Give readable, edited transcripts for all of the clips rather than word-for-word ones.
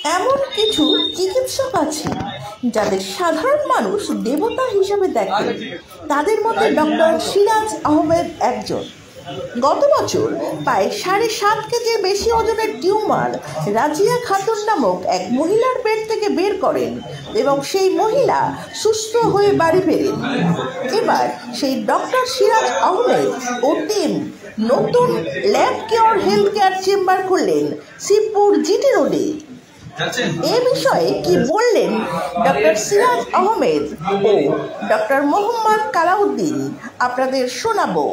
এমন কিছু চিকিৎসক আছে যাদের সাধারণ মানুষ দেবতা হিসেবে দেখে, তাদের মধ্যে ডক্টর সিরাজ আহমেদ একজন। গত বছর প্রায় 7.5 কেজির বেশি ওজনের টিউমার রাজিয়া খাতুন নামক এক মহিলার পেট থেকে বের করেন এবং সেই মহিলা সুস্থ হয়ে বাড়ি ফেরেন। এবার সেই ডক্টর সিরাজ আহমেদ ও টিম নতুন lab cure health care chamber খুললেন শিবপুর জিটি রোডে। এ বিষয়ে কি বললেন ডক্টর সিরাজ আহমেদ ও ডক্টর মোহাম্মদ কালাউদ্দিন আপনাদের শোনাবো।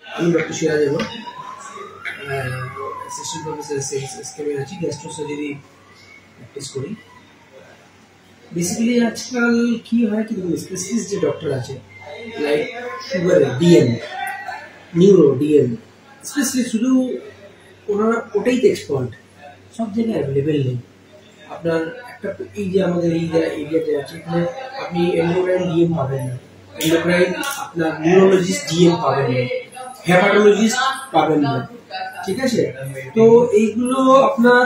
আমি doctor Siraj Ahmed, assistant professor এসকেমে আছি, গ্যাস্ট্রো সার্জারি প্র্যাকটিস করি। বেসিক্যালি আজকাল কি হয় কি স্পেশালিস্ট যে ডক্টর আছে like sugar DM, neuro DM specialist, শুধু ওনারা ওটাই তো এক্সপার্ট, সব জায়গায় অ্যাভেলেবেল নেই। আপনার একটা এই যে আমাদের এই এরিয়াতে আছে, এখানে আপনি এন্ডোক্রাইন ডিএম পাবেন না, এন্ডোক্রাইন আপনার নিউরোলজিস্ট ডিএম পাবেন না, হেপাটোলজিস্ট পাবেন না, ঠিক আছে? তো এইগুলো আপনার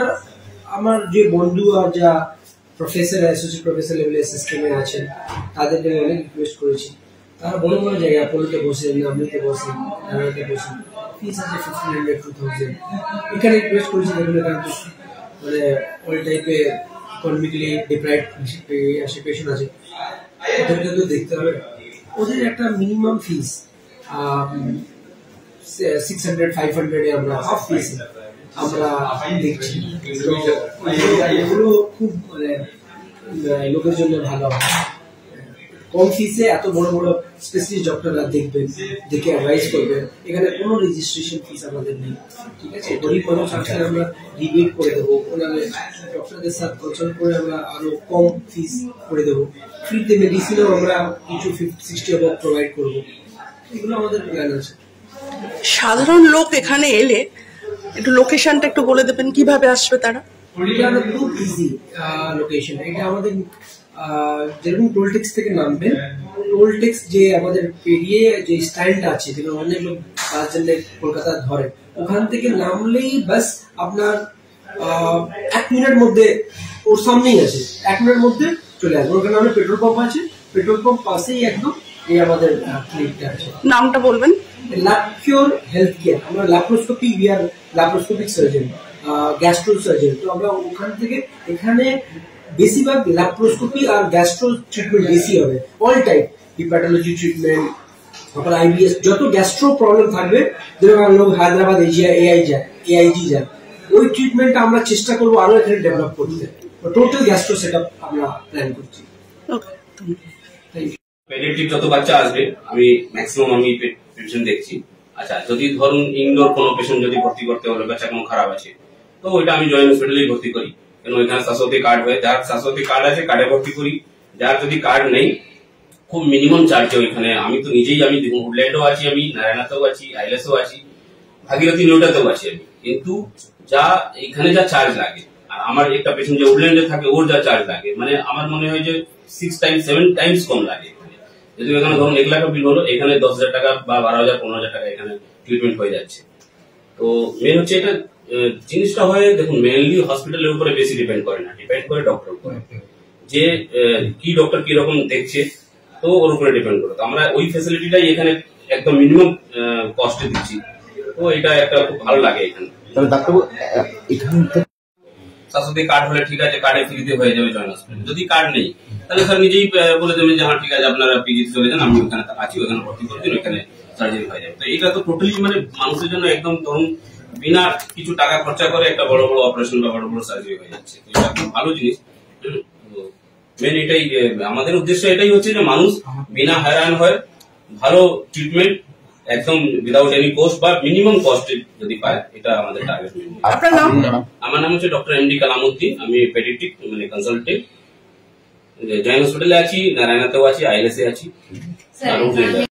আমার যে বন্ধু আর যা প্রফেসর অ্যাসোসিয়েট প্রফেসর লেভেলের সিস্টেমে আছেন তাদেরকে অনেক রিকোয়েস্ট করেছি। তারা বড় বড় জায়গায় অ্যাপোলোতে বসেন, নামলিতে বসেন, ধারাতে বসেন, ফিস আছে 1500 2000। এখানে রিকোয়েস্ট করেছি যেগুলো মানে অল টাইপের ইকোনমিক্যালি ডিপ্রাইভড পেশেন্ট আছে, ওদেরকে তো দেখতে হবে। ওদের একটা মিনিমাম ফিস 600-500 আমরা হাফ ফিস আমরা দেখছি। এগুলো খুব মানে লোকের জন্য ভালো হয়। কম ফিসে এত বড় বড় স্পেশালিস্ট ডক্টররা দেখবেন, দেখে অ্যাডভাইস করবেন। এখানে কোনো রেজিস্ট্রেশন ফিস আমাদের নেই, ঠিক আছে? গরিব মানুষ আসলে আমরা রিবেট করে দেবো, ওনাদের ডক্টরদের সাথে কনসাল্ট করে আমরা আরো কম ফিস করে দেবো। ফ্রিতে মেডিসিনও আমরা কিছু 50-60 অ্যাবাউট প্রোভাইড করবো। এগুলো আমাদের প্ল্যান আছে। সাধারণ লোক এখানে এলে একটু লোকেশনটা একটু বলে দেবেন, কিভাবে আসবে তারা? এটা খুব ইজি লোকেশন। এটা আমাদের যেরকম টোলটেক্স থেকে নামবেন, টোলটেক্স যে আমাদের পেরিয়ে যে স্ট্যান্ড আছে, যেখানে অনেক লোক বাস জন্য কলকাতা ধরে, ওখান থেকে নামলেই বাস আপনার 1 মিনিটের মধ্যে ওর সামনেই আছে, 1 মিনিটের মধ্যে চলে আসবে। ওখানে আমাদের পেট্রোল পাম্প আছে, পেট্রোল পাম্প পাশেই একদম এই আমাদের ক্লিনিকটা আছে। নামটা বলবেন? Lab cure health care. আমরা laparoscopy, we are laparoscopic surgeon, gastro surgeon. তো আমরা ওখান থেকে এখানে বেশিরভাগ ল্যাপ্রোস্কোপি আর গ্যাস্ট্রো ট্রিটমেন্ট বেশি হবে, অল টাইপ হিপ্যাটোলজি ট্রিটমেন্ট, তারপর আইবিএস, যত গ্যাস্ট্রো প্রবলেম থাকবে, যেরকম লোক হায়দ্রাবাদ এআইজি যায়, ওই ট্রিটমেন্টটা আমরা চেষ্টা করবো আরো এখানে ডেভেলপ করতে। টোটাল গ্যাস্ট্রো সেট আপ আমরা প্ল্যান করছি। পেডিয়াট্রিক যত বাচ্চা আসবে আমি ম্যাক্সিমাম আমি পেশেন্ট দেখছি। আচ্ছা, যদি ধরুন ইনডোর কোনো পেশেন্ট যদি ভর্তি করতে হলো, বাচ্চা কোনো খারাপ আছে, তো ওইটা আমি জয়েন্ট হসপিটালেই ভর্তি করি, কেন ওইখানে স্বাস্থ্যসাথী কার্ড হয়। যার স্বাস্থ্যসাথী কার্ড আছে কার্ডে ভর্তি করি, যার যদি কার্ড নেই খুব মিনিমাম চার্জে ওইখানে আমি তো নিজেই, আমি উডল্যান্ডও আছি, আমি নারায়ণাতেও আছি, আইলেসও আছি, ভাগীরথী নিউটাতেও আছি আমি, কিন্তু যা এখানে যা চার্জ লাগে আর আমার একটা পেশেন্ট যে উডল্যান্ডে থাকে ওর যা চার্জ লাগে, মানে আমার মনে হয় যে 6 টাইমস 7 টাইমস কম লাগে। যদি এখানে ধরুন 1 লাখ বিল হলো, এখানে 10,000 টাকা বা 12,000-15,000 টাকা এখানে ট্রিটমেন্ট হয়ে যাচ্ছে। তো মেন হচ্ছে এটা জিনিসটা হয়, দেখুন মেইনলি হসপিটালের উপরে বেশি ডিপেন্ড করে না, ডিপেন্ড করে ডক্টর উপরে, যে কি ডক্টর কি রকম দেখছে, তো ওর উপরে ডিপেন্ড করে। তো আমরা ওই ফ্যাসিলিটিটাই এখানে একদম মিনিমাম কস্টে দিচ্ছি, তো এটা একটা খুব ভালো লাগে এখানে। তবে ডাক্তারবাবু এখানে স্বাস্থ্যসাথী কার্ড হলে ঠিক আছে, কার্ডে ফ্রিতে হয়ে যাবে জয়েন্ট হসপিটাল। যদি কার্ড নেই তাহলে স্যার নিজেই বলে দেবেন যে হ্যাঁ ঠিক আছে আপনারা পিজিতে চলে যান, আমি ওখানে আছি, ওখানে ভর্তি করে দিন, ওখানে সার্জারি হয়ে যাবে। তো এটা তো টোটালি মানে মানুষের জন্য একদম ধরুন বিনা কিছু টাকা খরচা করে একটা বড় বড় অপারেশন বা বড় বড় সার্জারি হয়ে যাচ্ছে। এটা খুব ভালো জিনিস। মেন এটাই, আমাদের উদ্দেশ্য এটাই হচ্ছে যে মানুষ বিনা হয়রান হয় ভালো ট্রিটমেন্ট একদম উইদাউট এনি কস্ট বা মিনিমাম কস্টে যদি পায়, এটা আমাদের টার্গেট। আপনার নাম? আমার নাম হচ্ছে ডক্টর এমডি কালামউদ্দিন, আমি পেডিয়াট্রিক মানে কনসালটেন্ট, জয়েন্ট হসপিটালে আছি, নারায়ণাতেও আছি, আইএলএসে আছি।